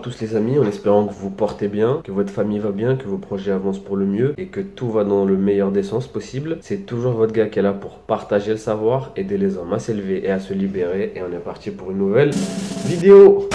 tous les amis, en espérant que vous portez bien, que votre famille va bien, que vos projets avancent pour le mieux et que tout va dans le meilleur des sens possible. C'est toujours votre gars qui est là pour partager le savoir, aider les hommes à s'élever et à se libérer. Et on est parti pour une nouvelle vidéo.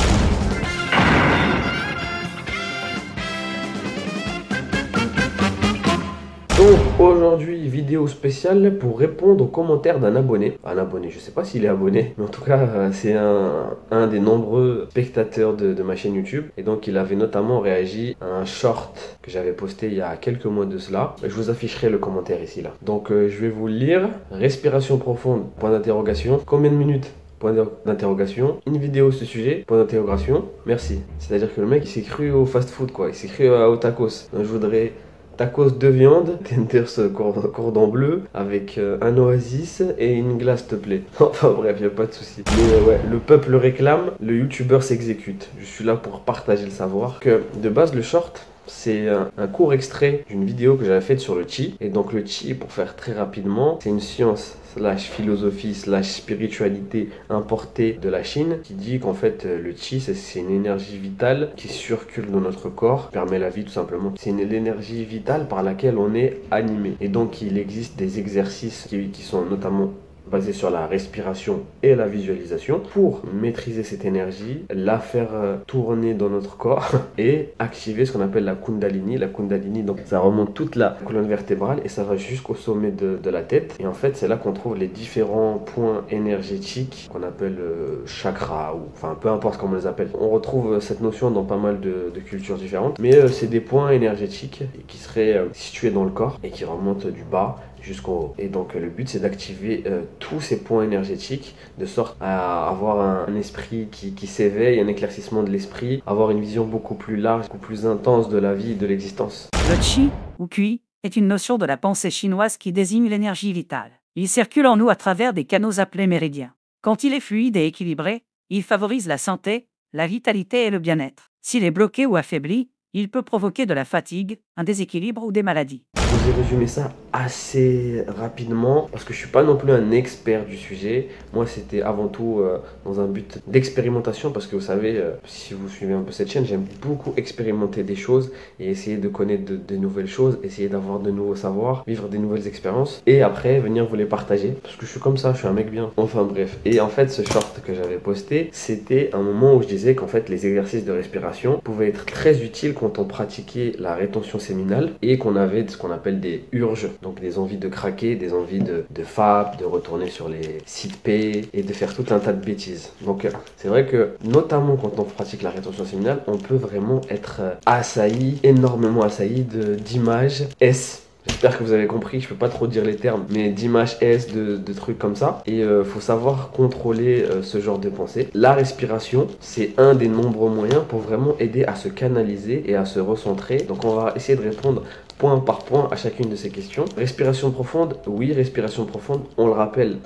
Donc aujourd'hui, vidéo spéciale pour répondre aux commentaires d'un abonné. Un abonné, je sais pas s'il est abonné, mais en tout cas, c'est un des nombreux spectateurs de ma chaîne YouTube. Et donc, il avait notamment réagi à un short que j'avais posté il y a quelques mois de cela. Je vous afficherai le commentaire ici, là. Donc, je vais vous le lire. Respiration profonde, point d'interrogation. Combien de minutes? Point d'interrogation. Une vidéo sur ce sujet, point d'interrogation. Merci. C'est-à-dire que le mec, il s'est cru au fast-food, quoi. Il s'est cru au tacos. Donc, je voudrais... tacos de viande, tenders cordon bleu avec un oasis et une glace, s'il te plaît. Enfin bref, il n'y a pas de souci. Mais ouais, le peuple réclame, le youtubeur s'exécute. Je suis là pour partager le savoir. Que de base, le short, c'est un court extrait d'une vidéo que j'avais faite sur le chi. Et donc le chi, pour faire très rapidement, c'est une science slash philosophie slash spiritualité importée de la Chine qui dit qu'en fait le chi c'est une énergie vitale qui circule dans notre corps, permet la vie tout simplement. C'est l'énergie vitale par laquelle on est animé. Et donc il existe des exercices qui sont notamment basé sur la respiration et la visualisation pour maîtriser cette énergie, la faire tourner dans notre corps et activer ce qu'on appelle la Kundalini. La Kundalini, donc ça remonte toute la colonne vertébrale et ça va jusqu'au sommet de la tête. Et en fait, c'est là qu'on trouve les différents points énergétiques qu'on appelle chakras ou enfin peu importe comment on les appelle. On retrouve cette notion dans pas mal de cultures différentes, mais c'est des points énergétiques qui seraient situés dans le corps et qui remontent du bas jusqu'en haut. Et donc le but c'est d'activer tous ces points énergétiques de sorte à avoir un esprit qui s'éveille, un éclaircissement de l'esprit, avoir une vision beaucoup plus large, beaucoup plus intense de la vie et de l'existence. Le qi, ou qi, est une notion de la pensée chinoise qui désigne l'énergie vitale. Il circule en nous à travers des canaux appelés méridiens. Quand il est fluide et équilibré, il favorise la santé, la vitalité et le bien-être. S'il est bloqué ou affaibli, il peut provoquer de la fatigue, un déséquilibre ou des maladies. Je vous ai résumé ça assez rapidement parce que je suis pas non plus un expert du sujet. Moi, c'était avant tout dans un but d'expérimentation parce que vous savez, si vous suivez un peu cette chaîne, j'aime beaucoup expérimenter des choses et essayer de connaître de nouvelles choses, essayer d'avoir de nouveaux savoirs, vivre des nouvelles expériences et après venir vous les partager parce que je suis comme ça, je suis un mec bien. Enfin bref. Et en fait, ce short que j'avais posté, c'était un moment où je disais qu'en fait, les exercices de respiration pouvaient être très utiles quand on pratiquait la rétention séminale et qu'on avait ce qu'on appelle des urges, donc des envies de craquer, des envies de FAP, de retourner sur les sites P et de faire tout un tas de bêtises. Donc c'est vrai que notamment quand on pratique la rétention séminale, on peut vraiment être assailli, énormément assailli d'images S. J'espère que vous avez compris, je peux pas trop dire les termes, mais d'images S, de trucs comme ça. Et faut savoir contrôler ce genre de pensée. La respiration, c'est un des nombreux moyens pour vraiment aider à se canaliser et à se recentrer. Donc on va essayer de répondre point par point à chacune de ces questions. Respiration profonde, oui, respiration profonde, on le rappelle.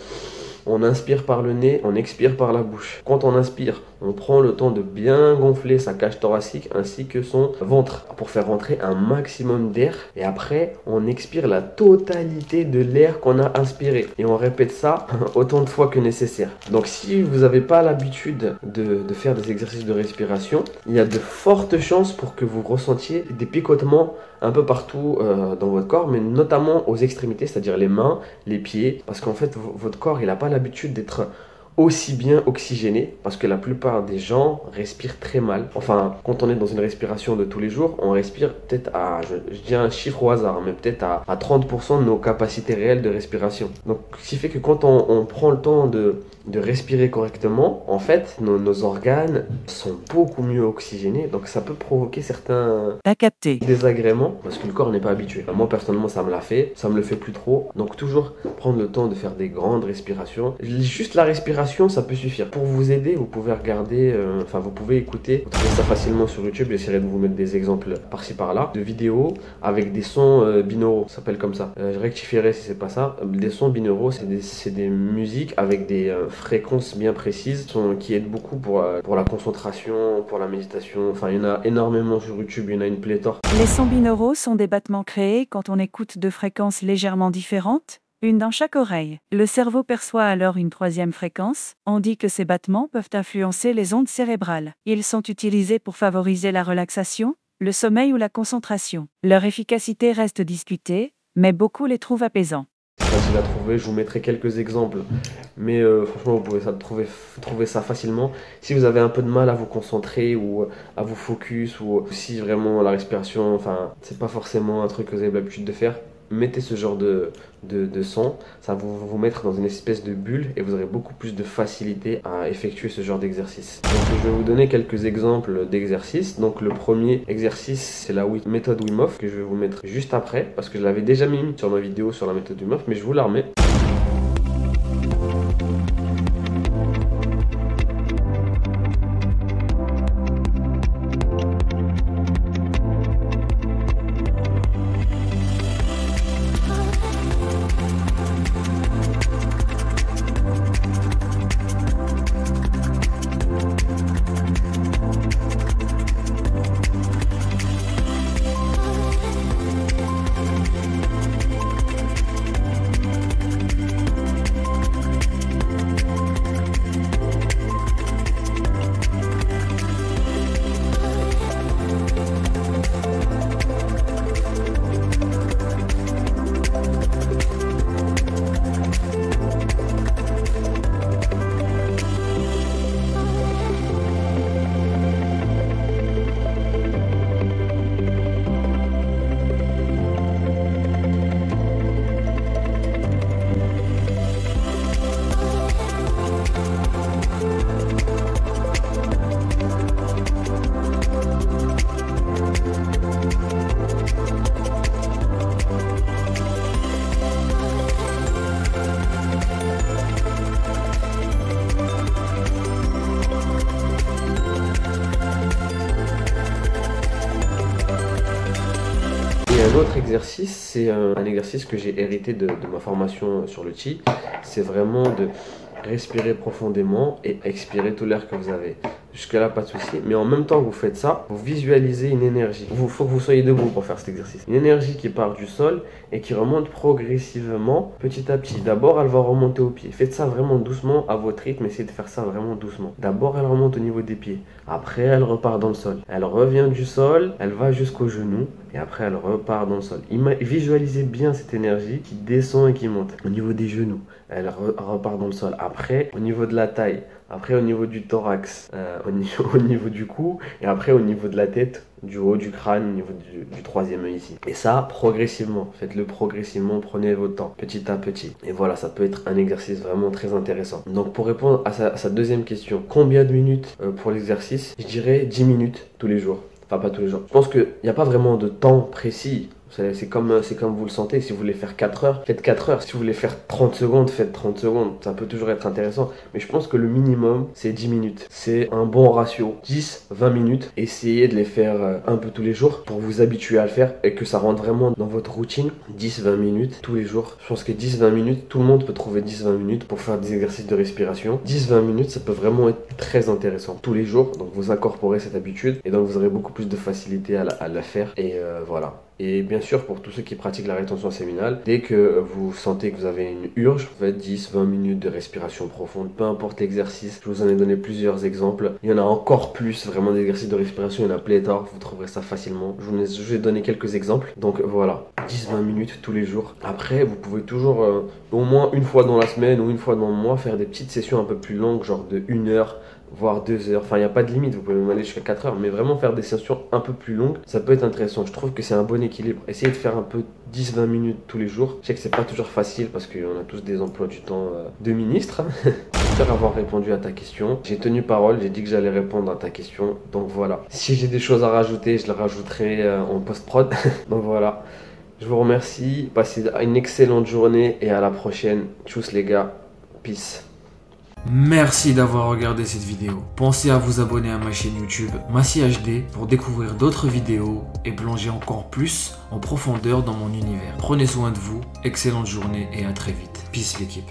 On inspire par le nez, on expire par la bouche. Quand on inspire, on prend le temps de bien gonfler sa cage thoracique ainsi que son ventre pour faire rentrer un maximum d'air. Et après, on expire la totalité de l'air qu'on a inspiré. Et on répète ça autant de fois que nécessaire. Donc si vous n'avez pas l'habitude de faire des exercices de respiration, il y a de fortes chances pour que vous ressentiez des picotements un peu partout dans votre corps, mais notamment aux extrémités, c'est-à-dire les mains, les pieds, parce qu'en fait, votre corps, il n'a pas l'habitude d'être aussi bien oxygéné parce que la plupart des gens respirent très mal. Enfin, quand on est dans une respiration de tous les jours, on respire peut-être à, je dis un chiffre au hasard, mais peut-être à 30% de nos capacités réelles de respiration. Donc, ce qui fait que quand on prend le temps de respirer correctement, en fait, nos organes sont beaucoup mieux oxygénés. Donc, ça peut provoquer certains désagréments parce que le corps n'est pas habitué. Moi, personnellement, ça me l'a fait. Ça me le fait plus trop. Donc, toujours prendre le temps de faire des grandes respirations. Juste la respiration, ça peut suffire. Pour vous aider, vous pouvez regarder, vous pouvez écouter. Vous trouvez ça facilement sur YouTube. J'essaierai de vous mettre des exemples par-ci par-là de vidéos avec des sons binauraux. Ça s'appelle comme ça. Je rectifierai si c'est pas ça. Des sons binauraux, c'est des musiques avec des fréquences bien précises qui aident beaucoup pour la concentration, pour la méditation. Enfin, il y en a énormément sur YouTube. Il y en a une pléthore. Les sons binauraux sont des battements créés quand on écoute deux fréquences légèrement différentes. une dans chaque oreille. Le cerveau perçoit alors une troisième fréquence. On dit que ces battements peuvent influencer les ondes cérébrales. Ils sont utilisés pour favoriser la relaxation, le sommeil ou la concentration. Leur efficacité reste discutée, mais beaucoup les trouvent apaisants. Facile à trouver, je vous mettrai quelques exemples, mais franchement vous pouvez trouver ça facilement. Si vous avez un peu de mal à vous concentrer ou à vous focus, ou si vraiment la respiration, enfin c'est pas forcément un truc que vous avez l'habitude de faire, mettez ce genre de son, ça va vous mettre dans une espèce de bulle et vous aurez beaucoup plus de facilité à effectuer ce genre d'exercice. Donc je vais vous donner quelques exemples d'exercices. Donc le premier exercice, c'est la méthode Wim Hof que je vais vous mettre juste après, parce que je l'avais déjà mis sur ma vidéo sur la méthode Wim Hof, mais je vous la remets. Un autre exercice, c'est un exercice que j'ai hérité de ma formation sur le Qi. C'est vraiment de respirer profondément et expirer tout l'air que vous avez. Jusque là, pas de souci. Mais en même temps que vous faites ça, vous visualisez une énergie. Il faut que vous soyez debout pour faire cet exercice. Une énergie qui part du sol et qui remonte progressivement, petit à petit. D'abord, elle va remonter aux pieds. Faites ça vraiment doucement, à votre rythme. Essayez de faire ça vraiment doucement. D'abord, elle remonte au niveau des pieds. Après, elle repart dans le sol. Elle revient du sol, elle va jusqu'au genou. Et après, elle repart dans le sol. Visualisez bien cette énergie qui descend et qui monte. Au niveau des genoux, elle repart dans le sol. Après, au niveau de la taille. Après, au niveau du thorax. Au niveau du cou. Et après, au niveau de la tête, du haut du crâne, au niveau du troisième œil ici. Et ça, progressivement. Faites-le progressivement. Prenez votre temps, petit à petit. Et voilà, ça peut être un exercice vraiment très intéressant. Donc, pour répondre à sa deuxième question, combien de minutes pour l'exercice? Je dirais 10 minutes tous les jours. Enfin, pas tous les jours. Je pense qu'il n'y a pas vraiment de temps précis. C'est comme vous le sentez. Si vous voulez faire 4 heures, faites 4 heures. Si vous voulez faire 30 secondes, faites 30 secondes. Ça peut toujours être intéressant. Mais je pense que le minimum, c'est 10 minutes. C'est un bon ratio. 10-20 minutes. Essayez de les faire un peu tous les jours pour vous habituer à le faire et que ça rentre vraiment dans votre routine. 10-20 minutes tous les jours. Je pense que 10-20 minutes, tout le monde peut trouver 10-20 minutes pour faire des exercices de respiration. 10-20 minutes, ça peut vraiment être très intéressant. Tous les jours, donc vous incorporez cette habitude et donc vous aurez beaucoup plus de facilité à la faire. Et voilà. Et bien sûr, pour tous ceux qui pratiquent la rétention séminale, dès que vous sentez que vous avez une urge, faites 10-20 minutes de respiration profonde, peu importe l'exercice. Je vous en ai donné plusieurs exemples. Il y en a encore plus, vraiment d'exercices de respiration, il y en a pléthore, vous trouverez ça facilement. Je vous ai donné quelques exemples. Donc voilà, 10-20 minutes tous les jours. Après, vous pouvez toujours, au moins une fois dans la semaine ou une fois dans le mois, faire des petites sessions un peu plus longues, genre de 1 heure, voire 2 heures. Enfin, il n'y a pas de limite, vous pouvez même aller jusqu'à 4 heures, mais vraiment faire des sessions un peu plus longues, ça peut être intéressant. Je trouve que c'est un bon équilibre. Essayez de faire un peu 10-20 minutes tous les jours. Je sais que c'est pas toujours facile parce qu'on a tous des emplois du temps de ministre. J'espère avoir répondu à ta question. J'ai tenu parole, j'ai dit que j'allais répondre à ta question. Donc voilà. Si j'ai des choses à rajouter, je les rajouterai en post-prod. Donc voilà. Je vous remercie. Passez une excellente journée et à la prochaine. Tchuss les gars. Peace. Merci d'avoir regardé cette vidéo. Pensez à vous abonner à ma chaîne YouTube Massi HD pour découvrir d'autres vidéos et plonger encore plus en profondeur dans mon univers. Prenez soin de vous, excellente journée et à très vite. Peace l'équipe.